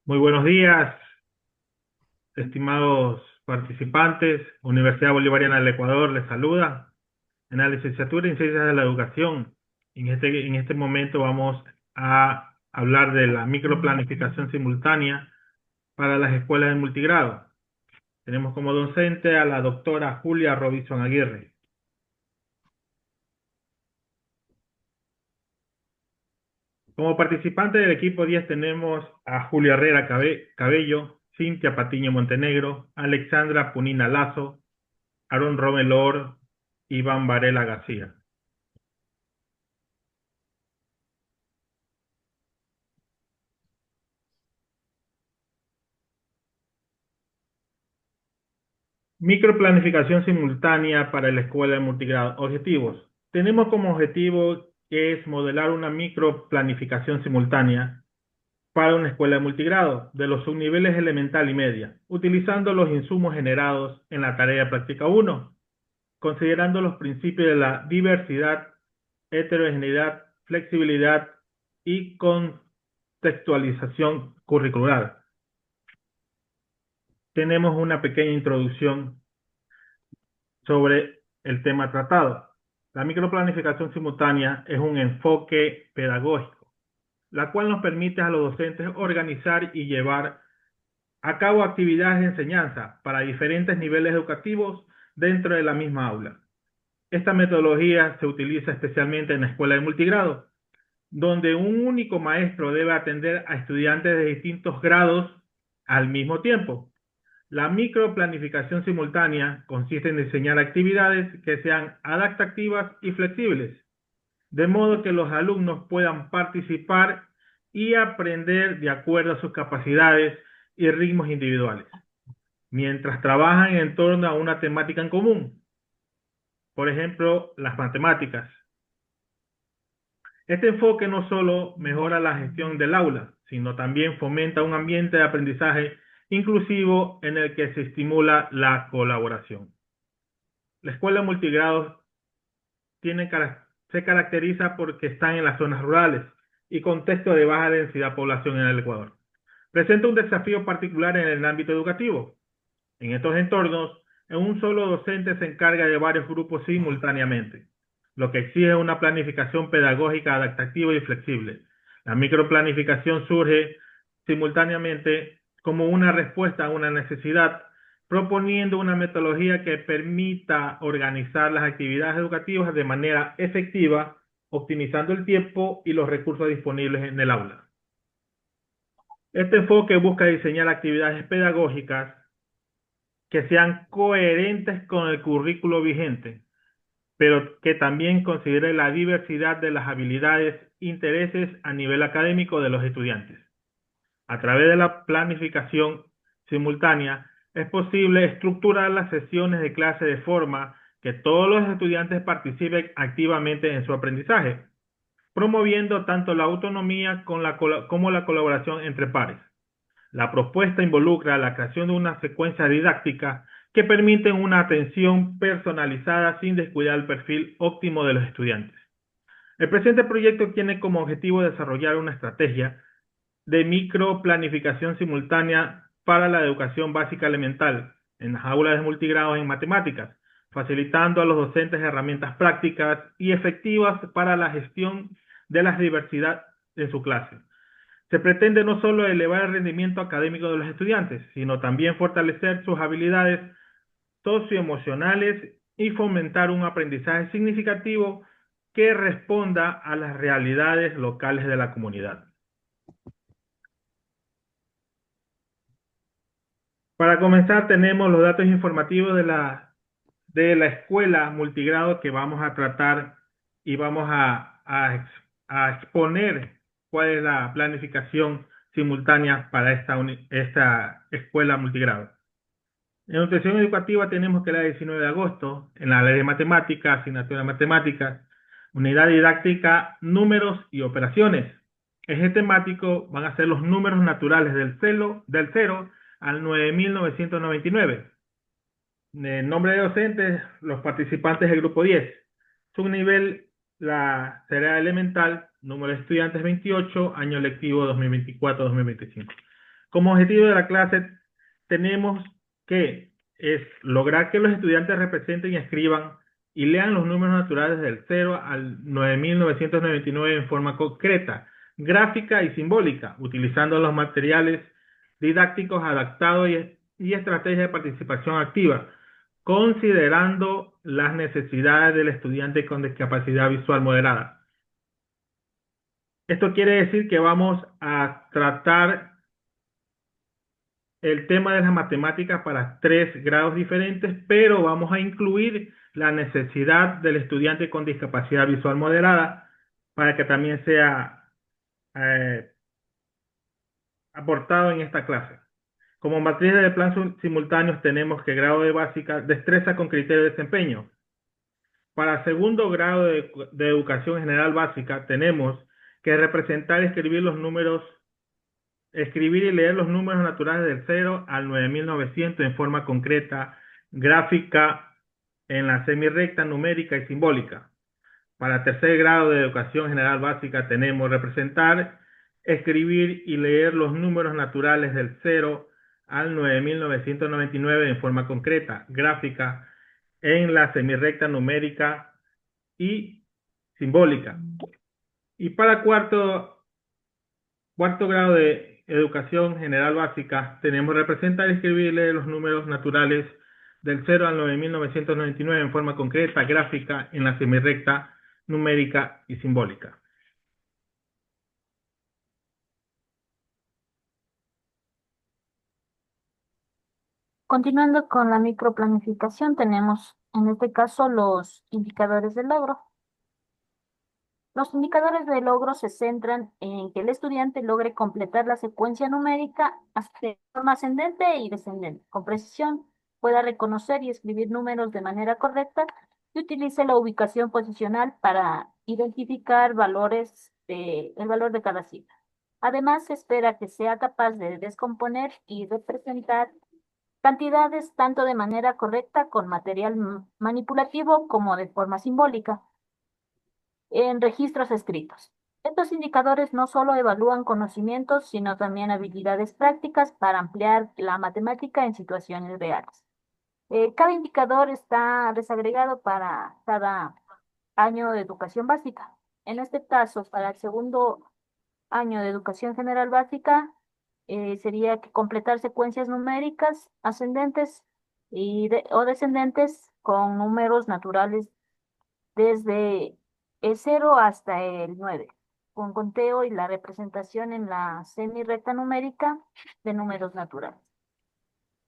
Muy buenos días, estimados participantes. Universidad Bolivariana del Ecuador les saluda en la licenciatura en Ciencias de la Educación. En este momento vamos a hablar de la microplanificación simultánea para las escuelas de multigrado. Tenemos como docente a la doctora Julia Robinson Aguirre. Como participante del equipo 10 tenemos a Julia Herrera Cabello, Cintia Patiño Montenegro, Alexandra Punina Lazo, Aaron Romelor, Iván Varela García. Microplanificación simultánea para la escuela de multigrado. Objetivos. Tenemos como objetivo que es modelar una microplanificación simultánea para una escuela de multigrado de los subniveles elemental y media, utilizando los insumos generados en la tarea práctica 1, considerando los principios de la diversidad, heterogeneidad, flexibilidad y contextualización curricular. Tenemos una pequeña introducción sobre el tema tratado. La microplanificación simultánea es un enfoque pedagógico, la cual nos permite a los docentes organizar y llevar a cabo actividades de enseñanza para diferentes niveles educativos dentro de la misma aula. Esta metodología se utiliza especialmente en la escuela de multigrado, donde un único maestro debe atender a estudiantes de distintos grados al mismo tiempo. La microplanificación simultánea consiste en diseñar actividades que sean adaptativas y flexibles, de modo que los alumnos puedan participar y aprender de acuerdo a sus capacidades y ritmos individuales, mientras trabajan en torno a una temática en común, por ejemplo, las matemáticas. Este enfoque no solo mejora la gestión del aula, sino también fomenta un ambiente de aprendizaje inclusivo en el que se estimula la colaboración. La escuela multigrados tiene, se caracteriza porque están en las zonas rurales y contextos de baja densidad de población en el Ecuador. Presenta un desafío particular en el ámbito educativo. En estos entornos, un solo docente se encarga de varios grupos simultáneamente, lo que exige una planificación pedagógica adaptativa y flexible. La microplanificación surge simultáneamente como una respuesta a una necesidad, proponiendo una metodología que permita organizar las actividades educativas de manera efectiva, optimizando el tiempo y los recursos disponibles en el aula. Este enfoque busca diseñar actividades pedagógicas que sean coherentes con el currículo vigente, pero que también considere la diversidad de las habilidades e intereses a nivel académico de los estudiantes. A través de la planificación simultánea, es posible estructurar las sesiones de clase de forma que todos los estudiantes participen activamente en su aprendizaje, promoviendo tanto la autonomía como la colaboración entre pares. La propuesta involucra la creación de una secuencia didáctica que permite una atención personalizada sin descuidar el perfil óptimo de los estudiantes. El presente proyecto tiene como objetivo desarrollar una estrategia de microplanificación simultánea para la educación básica elemental en las aulas de multigrados en matemáticas, facilitando a los docentes herramientas prácticas y efectivas para la gestión de la diversidad en su clase. Se pretende no solo elevar el rendimiento académico de los estudiantes, sino también fortalecer sus habilidades socioemocionales y fomentar un aprendizaje significativo que responda a las realidades locales de la comunidad. Para comenzar, tenemos los datos informativos de la escuela multigrado que vamos a tratar y vamos a exponer cuál es la planificación simultánea para esta escuela multigrado. En nutrición educativa tenemos que la 19 de agosto, en la ley de matemáticas, asignatura de matemáticas, unidad didáctica, números y operaciones. Eje temático van a ser los números naturales del 0 al 9999. En nombre de docentes, los participantes del grupo 10. Subnivel, la será elemental, número de estudiantes 28, año lectivo 2024-2025. Como objetivo de la clase tenemos que es lograr que los estudiantes representen y escriban y lean los números naturales del 0 al 9999 en forma concreta, gráfica y simbólica, utilizando los materiales didácticos adaptados y estrategias de participación activa, considerando las necesidades del estudiante con discapacidad visual moderada. Esto quiere decir que vamos a tratar el tema de las matemáticas para 3 grados diferentes, pero vamos a incluir la necesidad del estudiante con discapacidad visual moderada para que también sea eh, aportado en esta clase. Como matriz de plan simultáneos tenemos que grado de básica, destreza con criterio de desempeño. Para segundo grado de educación general básica tenemos que representar y escribir los números, escribir y leer los números naturales del 0 al 9900 en forma concreta, gráfica, en la semirrecta, numérica y simbólica. Para tercer grado de educación general básica tenemos representar, escribir y leer los números naturales del 0 al 9999 en forma concreta, gráfica, en la semirrecta, numérica y simbólica. Y para cuarto grado de educación general básica, tenemos representar y escribirle los números naturales del 0 al 9999 en forma concreta, gráfica, en la semirrecta, numérica y simbólica. Continuando con la microplanificación, tenemos en este caso los indicadores de logro. Los indicadores de logro se centran en que el estudiante logre completar la secuencia numérica de forma ascendente y descendente, con precisión, pueda reconocer y escribir números de manera correcta y utilice la ubicación posicional para identificar el valor de cada cifra. Además, se espera que sea capaz de descomponer y representar cantidades tanto de manera correcta con material manipulativo como de forma simbólica en registros escritos. Estos indicadores no solo evalúan conocimientos, sino también habilidades prácticas para ampliar la matemática en situaciones reales. Cada indicador está desagregado para cada año de educación básica. En este caso, para el segundo año de educación general básica, sería que completar secuencias numéricas ascendentes o descendentes con números naturales desde el 0 hasta el 9, con conteo y la representación en la semirrecta numérica de números naturales.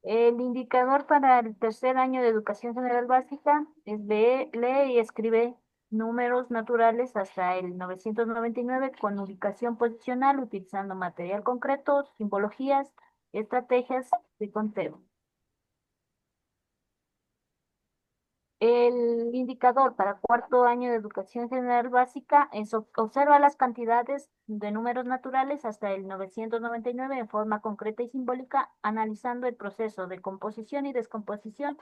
El indicador para el tercer año de educación general básica es lee y escribe números naturales hasta el 999 con ubicación posicional utilizando material concreto, simbologías, estrategias de conteo. El indicador para cuarto año de educación general básica es observa las cantidades de números naturales hasta el 999 en forma concreta y simbólica, analizando el proceso de composición y descomposición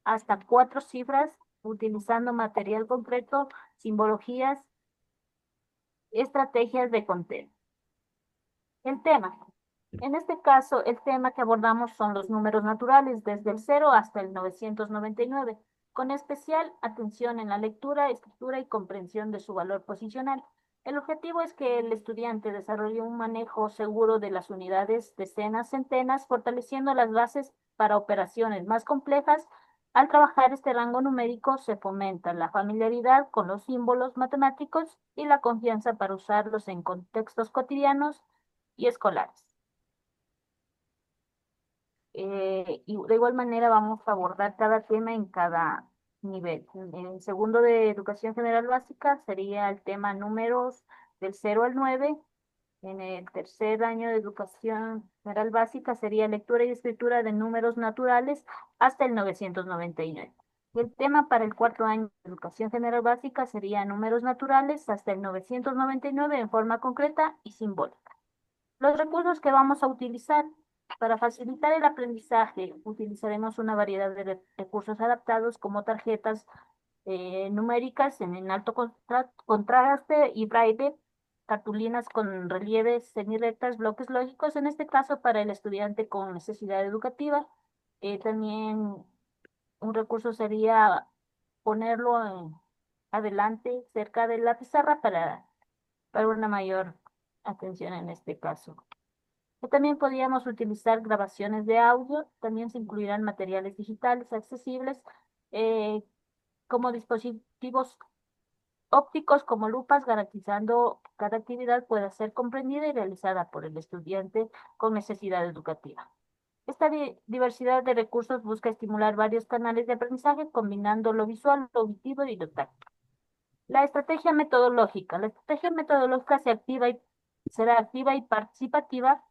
hasta 4 cifras, utilizando material concreto, simbologías, estrategias de conteo. El tema. En este caso, el tema que abordamos son los números naturales desde el 0 hasta el 999, con especial atención en la lectura, escritura y comprensión de su valor posicional. El objetivo es que el estudiante desarrolle un manejo seguro de las unidades, decenas, centenas, fortaleciendo las bases para operaciones más complejas. Al trabajar este rango numérico se fomenta la familiaridad con los símbolos matemáticos y la confianza para usarlos en contextos cotidianos y escolares. Y de igual manera vamos a abordar cada tema en cada nivel. En el segundo de educación general básica sería el tema números del 0 al 9. En el tercer año de educación general básica sería lectura y escritura de números naturales hasta el 999. Y el tema para el cuarto año de educación general básica sería números naturales hasta el 999 en forma concreta y simbólica. Los recursos que vamos a utilizar para facilitar el aprendizaje, utilizaremos una variedad de recursos adaptados como tarjetas numéricas en alto contraste y braille, cartulinas con relieves semirectas, bloques lógicos, en este caso para el estudiante con necesidad educativa. También un recurso sería ponerlo adelante, cerca de la pizarra para una mayor atención en este caso. También podríamos utilizar grabaciones de audio, también se incluirán materiales digitales accesibles eh, como dispositivos ópticos como lupas, garantizando que cada actividad pueda ser comprendida y realizada por el estudiante con necesidad educativa. Esta diversidad de recursos busca estimular varios canales de aprendizaje, combinando lo visual, lo auditivo y lo táctil. La estrategia metodológica. La estrategia metodológica será activa y participativa,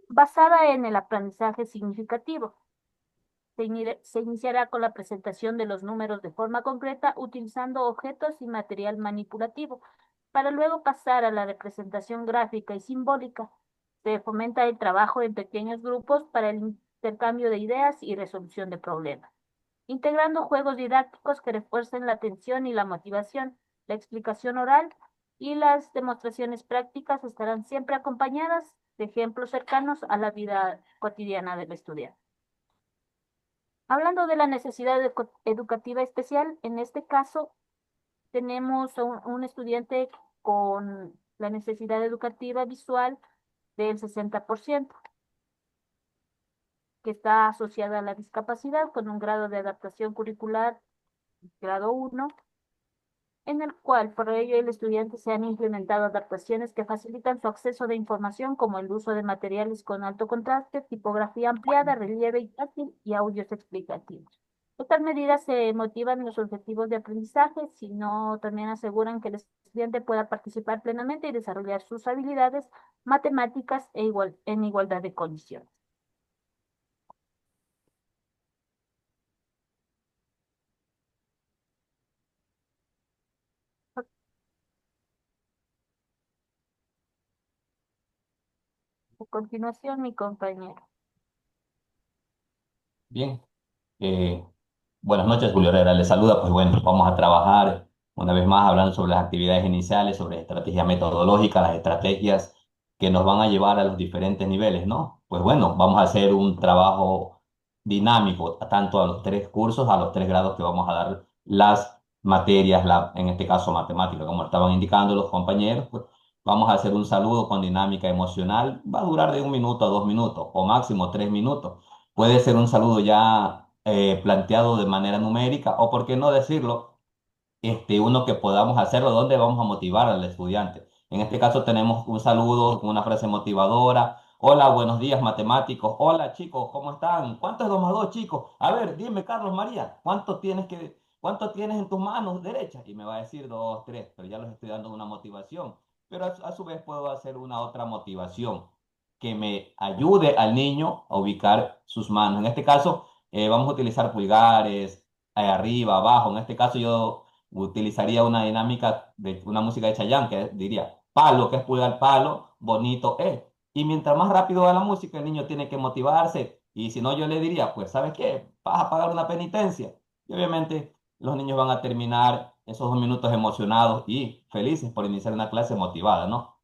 basada en el aprendizaje significativo. Se iniciará con la presentación de los números de forma concreta utilizando objetos y material manipulativo, para luego pasar a la representación gráfica y simbólica. Se fomenta el trabajo en pequeños grupos para el intercambio de ideas y resolución de problemas, integrando juegos didácticos que refuercen la atención y la motivación. La explicación oral y las demostraciones prácticas estarán siempre acompañadas de ejemplos cercanos a la vida cotidiana del estudiante. Hablando de la necesidad educativa especial, en este caso tenemos a un estudiante con la necesidad educativa visual del 60%, que está asociada a la discapacidad con un grado de adaptación curricular grado 1, en el cual por ello el estudiante se han implementado adaptaciones que facilitan su acceso de información, como el uso de materiales con alto contraste, tipografía ampliada, relieve y táctil y audios explicativos. Estas medidas se motivan los objetivos de aprendizaje, sino también aseguran que el estudiante pueda participar plenamente y desarrollar sus habilidades matemáticas en igualdad de condiciones. A continuación, mi compañero. Bien, eh, buenas noches, Julio Herrera. Les saluda. Pues bueno, vamos a trabajar una vez más hablando sobre las actividades iniciales, sobre estrategias metodológicas, las estrategias que nos van a llevar a los diferentes niveles, ¿no? Pues bueno, vamos a hacer un trabajo dinámico, tanto a los tres cursos, a los tres grados que vamos a dar las materias, en este caso matemática, como estaban indicando los compañeros. Pues vamos a hacer un saludo con dinámica emocional. Va a durar de 1 minuto a 2 minutos, o máximo 3 minutos. Puede ser un saludo ya planteado de manera numérica, o por qué no decirlo, uno que podamos hacerlo, donde vamos a motivar al estudiante. En este caso tenemos un saludo, una frase motivadora. Hola, buenos días, matemáticos. Hola, chicos, ¿cómo están? ¿Cuánto es 2 más 2, chicos? A ver, dime, Carlos María, ¿cuánto tienes en tus manos derechas? Y me va a decir 2, 3, pero ya los estoy dando una motivación. Pero a su vez puedo hacer una otra motivación que me ayude al niño a ubicar sus manos. En este caso, vamos a utilizar pulgares, arriba, abajo. En este caso, yo utilizaría una dinámica de una música de Chayanne que diría palo, que es pulgar palo, bonito es. Y mientras más rápido va la música, el niño tiene que motivarse. Y si no, yo le diría, pues, ¿sabes qué? Vas a pagar una penitencia. Y obviamente los niños van a terminar esos 2 minutos emocionados y felices por iniciar una clase motivada, ¿no?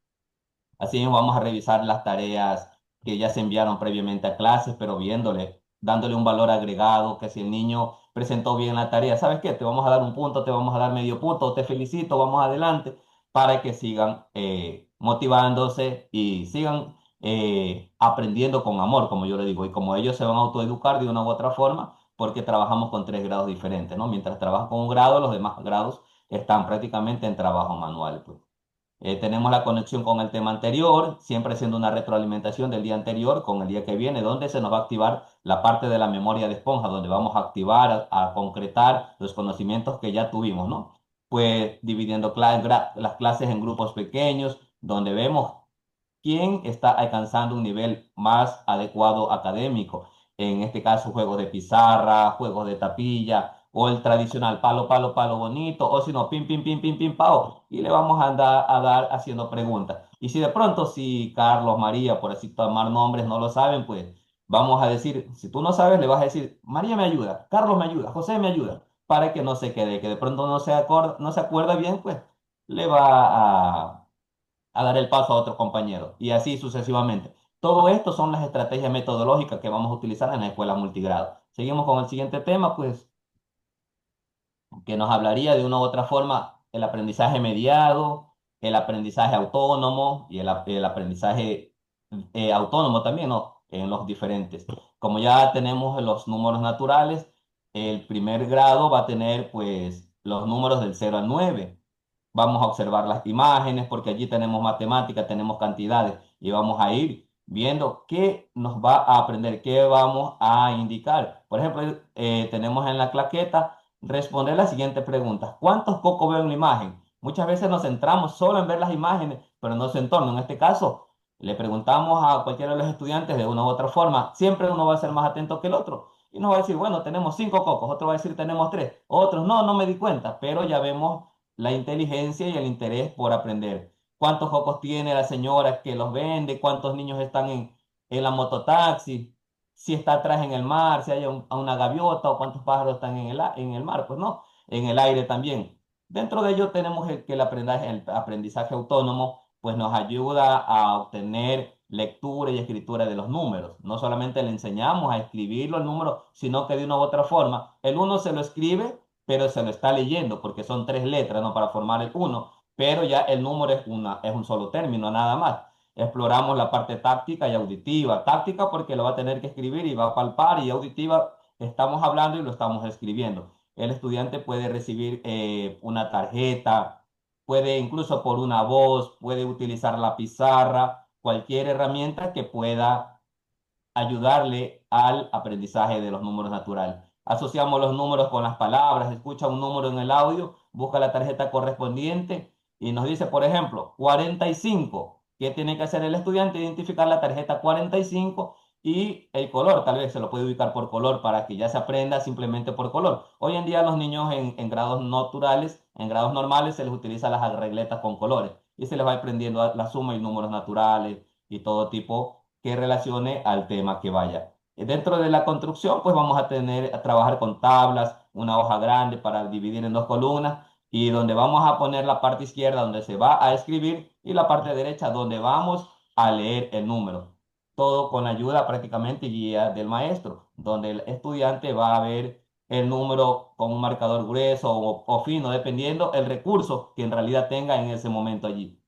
Así mismo vamos a revisar las tareas que ya se enviaron previamente a clases, pero dándole un valor agregado, que si el niño presentó bien la tarea, ¿sabes qué? Te vamos a dar un punto, te vamos a dar medio punto, te felicito, vamos adelante, para que sigan motivándose y sigan aprendiendo con amor, como yo le digo, y como ellos se van a autoeducar de una u otra forma, porque trabajamos con 3 grados diferentes, ¿no? Mientras trabajan con un grado, los demás grados están prácticamente en trabajo manual, pues. Tenemos la conexión con el tema anterior, siempre siendo una retroalimentación del día anterior con el día que viene, donde se nos va a activar la parte de la memoria de esponja, donde vamos a activar, a concretar los conocimientos que ya tuvimos, ¿no? Pues dividiendo las clases en grupos pequeños, donde vemos quién está alcanzando un nivel más adecuado académico. En este caso, juegos de pizarra, juegos de tapilla, o el tradicional palo, palo, palo bonito, o si no, pim, pim, pim, pim, pim, pao. Y le vamos a dar haciendo preguntas. Y si de pronto, si Carlos, María, por así tomar nombres, no lo saben, pues vamos a decir, si tú no sabes, le vas a decir, María me ayuda, Carlos me ayuda, José me ayuda, para que no se quede, que de pronto no se acuerda bien, pues le va a dar el paso a otro compañero y así sucesivamente. Todo esto son las estrategias metodológicas que vamos a utilizar en la escuela multigrado. Seguimos con el siguiente tema, pues, que nos hablaría de una u otra forma el aprendizaje mediado, el aprendizaje autónomo y el aprendizaje autónomo también, ¿no? En los diferentes. Como ya tenemos los números naturales, el primer grado va a tener pues los números del 0 al 9. Vamos a observar las imágenes porque allí tenemos matemática, tenemos cantidades y vamos a ir viendo qué nos va a aprender, qué vamos a indicar. Por ejemplo, tenemos en la claqueta responder las siguientes preguntas. ¿Cuántos cocos veo en la imagen? Muchas veces nos centramos solo en ver las imágenes, pero no su entorno. En este caso, le preguntamos a cualquiera de los estudiantes de una u otra forma. Siempre uno va a ser más atento que el otro. Y nos va a decir, bueno, tenemos 5 cocos, otro va a decir, tenemos 3, otros, no, no me di cuenta, pero ya vemos la inteligencia y el interés por aprender. ¿Cuántos cocos tiene la señora que los vende? ¿Cuántos niños están en la mototaxi? Si está atrás en el mar, si hay una gaviota o cuántos pájaros están en el mar, pues no, en el aire también. Dentro de ello tenemos que el aprendizaje autónomo pues nos ayuda a obtener lectura y escritura de los números. No solamente le enseñamos a escribirlo el número, sino que de una u otra forma, el uno se lo escribe, pero se lo está leyendo porque son 3 letras, ¿no? Para formar el uno, pero ya el número es un solo término, nada más. Exploramos la parte táctica y auditiva. Táctica porque lo va a tener que escribir y va a palpar, y auditiva estamos hablando y lo estamos escribiendo. El estudiante puede recibir una tarjeta, puede incluso por una voz, puede utilizar la pizarra, cualquier herramienta que pueda ayudarle al aprendizaje de los números naturales. Asociamos los números con las palabras, escucha un número en el audio, busca la tarjeta correspondiente y nos dice, por ejemplo, 45. ¿Qué tiene que hacer el estudiante? Identificar la tarjeta 45 y el color. Tal vez se lo puede ubicar por color para que ya se aprenda simplemente por color. Hoy en día los niños en grados naturales, en grados normales, se les utiliza las regletas con colores y se les va aprendiendo la suma y números naturales y todo tipo que relacione al tema que vaya. Dentro de la construcción, pues vamos a trabajar con tablas, una hoja grande para dividir en 2 columnas y donde vamos a poner la parte izquierda donde se va a escribir y la parte derecha donde vamos a leer el número. Todo con ayuda prácticamente y guía del maestro, donde el estudiante va a ver el número con un marcador grueso o fino, dependiendo el recurso que en realidad tenga en ese momento allí.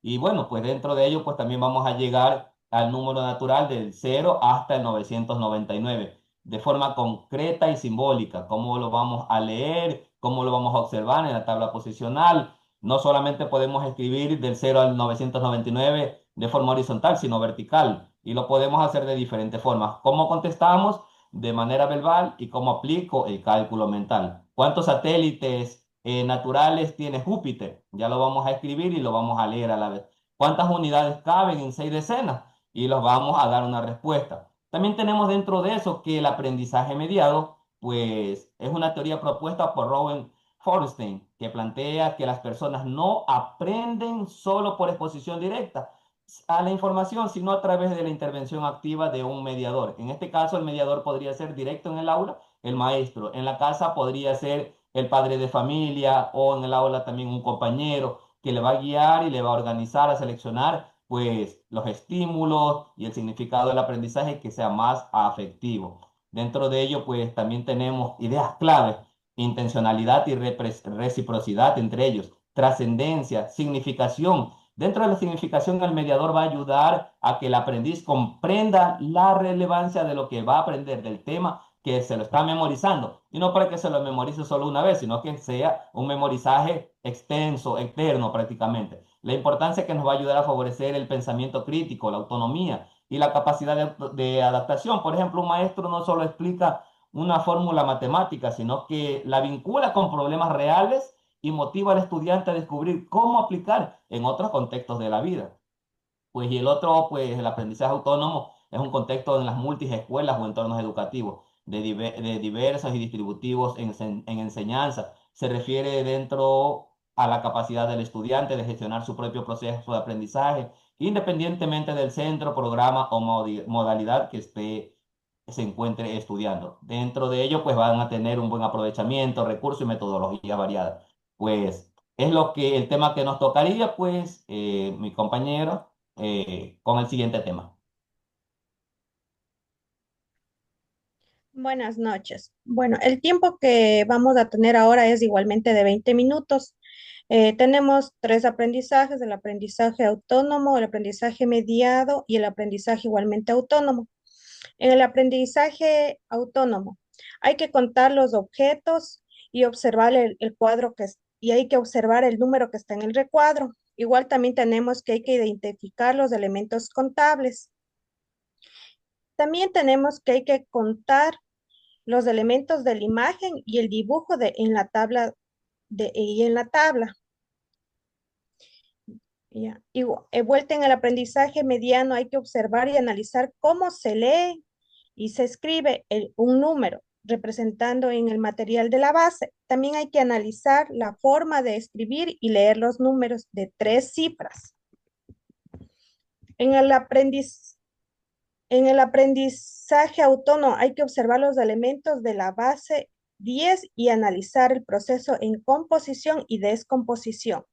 Y bueno, pues dentro de ello, pues también vamos a llegar al número natural del 0 hasta el 999 de forma concreta y simbólica. ¿Cómo lo vamos a leer? ¿Cómo lo vamos a observar en la tabla posicional? No solamente podemos escribir del 0 al 999 de forma horizontal, sino vertical. Y lo podemos hacer de diferentes formas. ¿Cómo contestamos? De manera verbal y cómo aplico el cálculo mental. ¿Cuántos satélites naturales tiene Júpiter? Ya lo vamos a escribir y lo vamos a leer a la vez. ¿Cuántas unidades caben en 6 decenas? Y los vamos a dar una respuesta. También tenemos dentro de eso que el aprendizaje mediado, pues es una teoría propuesta por Robin Forstein, que plantea que las personas no aprenden solo por exposición directa a la información, sino a través de la intervención activa de un mediador. En este caso, el mediador podría ser directo en el aula, el maestro. En la casa podría ser el padre de familia o en el aula también un compañero que le va a guiar y le va a organizar, a seleccionar pues los estímulos y el significado del aprendizaje que sea más afectivo. Dentro de ello pues también tenemos ideas claves: intencionalidad y reciprocidad entre ellos, trascendencia, significación. Dentro de la significación, el mediador va a ayudar a que el aprendiz comprenda la relevancia de lo que va a aprender del tema que se lo está memorizando, y no para que se lo memorice solo una vez, sino que sea un memorizaje extenso, eterno prácticamente. La importancia que nos va a ayudar a favorecer el pensamiento crítico, la autonomía y la capacidad de adaptación. Por ejemplo, un maestro no solo explica una fórmula matemática, sino que la vincula con problemas reales y motiva al estudiante a descubrir cómo aplicar en otros contextos de la vida. Pues y el otro, pues el aprendizaje autónomo es un contexto en las escuelas o entornos educativos de diversos y distributivos en enseñanza. Se refiere dentro a la capacidad del estudiante de gestionar su propio proceso de aprendizaje, independientemente del centro, programa o modalidad que se encuentre estudiando. Dentro de ello, pues van a tener un buen aprovechamiento, recursos y metodología variada. Pues Es el tema que nos tocaría, pues, mi compañero, con el siguiente tema. Buenas noches. Bueno, el tiempo que vamos a tener ahora es igualmente de 20 minutos. Tenemos tres aprendizajes: el aprendizaje autónomo, el aprendizaje mediado y el aprendizaje igualmente autónomo. En el aprendizaje autónomo hay que contar los objetos y observar el cuadro y hay que observar el número que está en el recuadro. Igual también tenemos que hay que identificar los elementos contables. También tenemos que hay que contar los elementos de la imagen y el dibujo en la tabla y en la tabla. Ya. Vuelta en el aprendizaje mediano, hay que observar y analizar cómo se lee y se escribe un número representando en el material de la base. También hay que analizar la forma de escribir y leer los números de 3 cifras. En el aprendizaje autónomo hay que observar los elementos de la base 10 y analizar el proceso en composición y descomposición.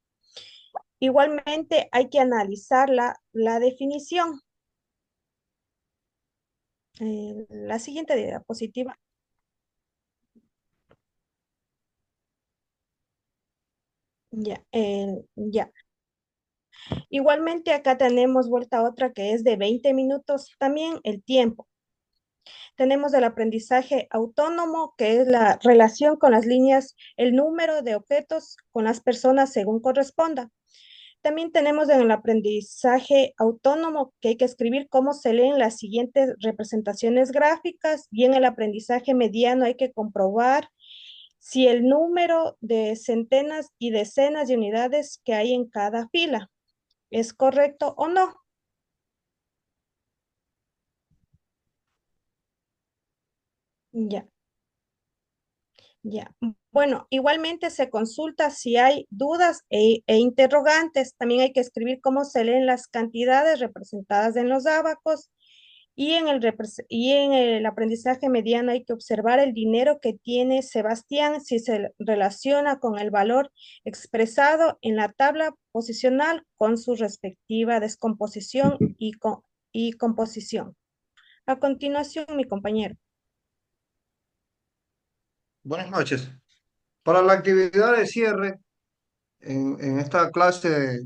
Igualmente hay que analizar la definición. La siguiente diapositiva. Ya, ya. Igualmente acá tenemos vuelta otra que es de 20 minutos también el tiempo. Tenemos el aprendizaje autónomo, que es la relación con las líneas, el número de objetos con las personas según corresponda. También tenemos en el aprendizaje autónomo que hay que escribir cómo se leen las siguientes representaciones gráficas, y en el aprendizaje mediano hay que comprobar si el número de centenas y decenas de unidades que hay en cada fila es correcto o no. Ya. Ya. Bueno, igualmente se consulta si hay dudas e interrogantes. También hay que escribir cómo se leen las cantidades representadas en los ábacos. Y en el aprendizaje mediano hay que observar el dinero que tiene Sebastián, si se relaciona con el valor expresado en la tabla posicional con su respectiva descomposición y composición. A continuación, mi compañero. Buenas noches. Para la actividad de cierre, en esta clase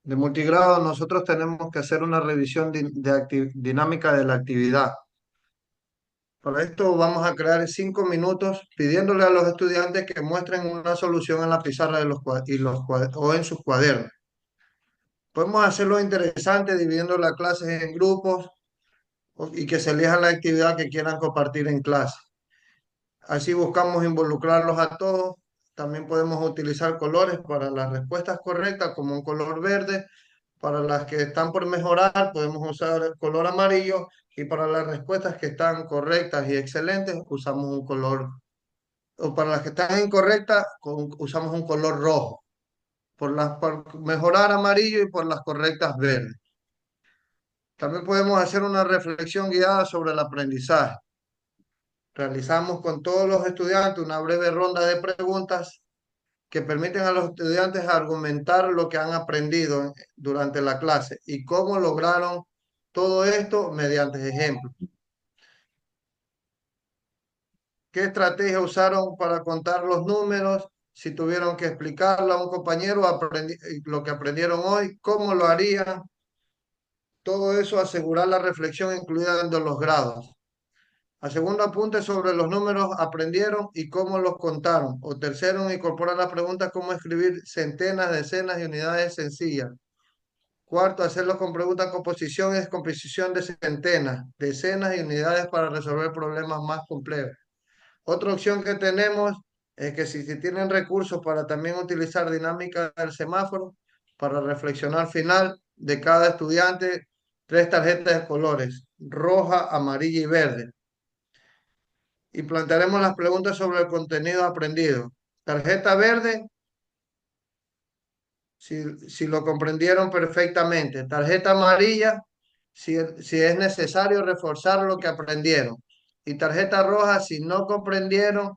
de multigrado, nosotros tenemos que hacer una revisión dinámica de la actividad. Para esto vamos a crear 5 minutos pidiéndole a los estudiantes que muestren una solución en la pizarra o en sus cuadernos. Podemos hacerlo interesante dividiendo las clases en grupos y que se elija la actividad que quieran compartir en clase. Así buscamos involucrarlos a todos. También podemos utilizar colores para las respuestas correctas, como un color verde. Para las que están por mejorar, podemos usar el color amarillo. Y para las respuestas que están correctas y excelentes, usamos un color, o para las que están incorrectas, usamos un color rojo. Por mejorar amarillo y por las correctas verde. También podemos hacer una reflexión guiada sobre el aprendizaje. Realizamos con todos los estudiantes una breve ronda de preguntas que permiten a los estudiantes argumentar lo que han aprendido durante la clase y cómo lograron todo esto mediante ejemplos. ¿Qué estrategia usaron para contar los números? Si tuvieron que explicarle a un compañero lo que aprendieron hoy, ¿cómo lo harían? Todo eso asegurar la reflexión incluida en los grados. A segundo apunte sobre los números aprendieron y cómo los contaron. O tercero, incorporar la pregunta cómo escribir centenas, decenas y unidades sencillas. Cuarto, hacerlo con preguntas composición es composición de centenas, decenas y unidades para resolver problemas más complejos. Otra opción que tenemos es que si tienen recursos para también utilizar dinámica del semáforo para reflexionar final de cada estudiante, 3 tarjetas de colores, roja, amarilla y verde. Y plantearemos las preguntas sobre el contenido aprendido. Tarjeta verde, si lo comprendieron perfectamente. Tarjeta amarilla, si es necesario reforzar lo que aprendieron. Y tarjeta roja, si no comprendieron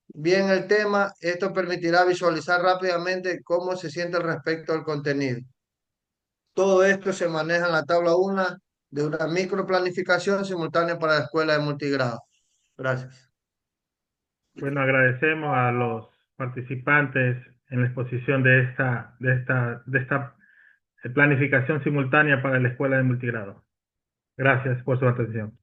bien el tema, esto permitirá visualizar rápidamente cómo se siente respecto al contenido. Todo esto se maneja en la tabla 1 de una microplanificación simultánea para la escuela de multigrado. Gracias. Bueno, agradecemos a los participantes en la exposición de esta planificación simultánea para la escuela de multigrado. Gracias por su atención.